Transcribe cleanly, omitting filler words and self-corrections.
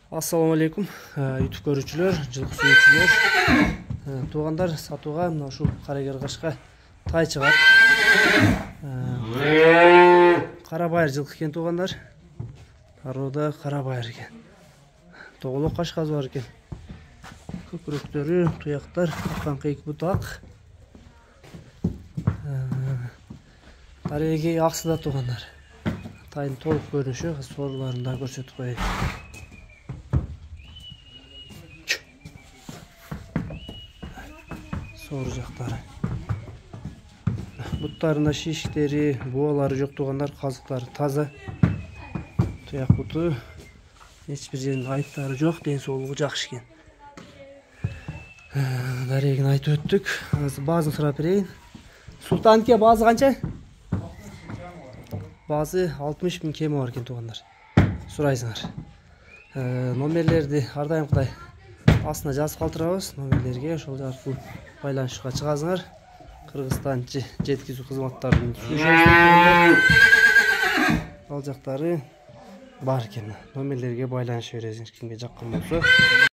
Assalamu alaikum, YouTube көрүүчүлөр, жылкы сүйүүчүлөр. Туугандар, сатууга мына ушул Карагергашка тай чыгат. Карабайыр жылкы экен туугандар. Аруда карабайыр экен. Тоголок кашказы бар экен. Көкүрөктөрү, туяктар, акаңкы эки бутак. Тареги аксыда туугандар. Тайдын толук көрүнүшү сорларын да көрсөтүп коеюн. Сор жактары. Буттарында шишиктери, буалары жок туугандар, казыктары таза. Туяк буту эч бир жеринде айыптары жок, ден соолугу жакшы экен. Дарегин айтып өттүк. Азыр баазын сурап берейин. Султанке баазы канча? Баазы 60 000 кеми бар экен туугандар. Сурайсыңар. Номерлерди ар дайым Кудай астына жазып калтырабыз. Номерлерге ошол аркылуу байланышка чыгасыңар. Кыргызстан жеткизүү кызматтарынын ал жактары бар экен. Номерлерге байланыша бересиңер кимге жаккан болсо.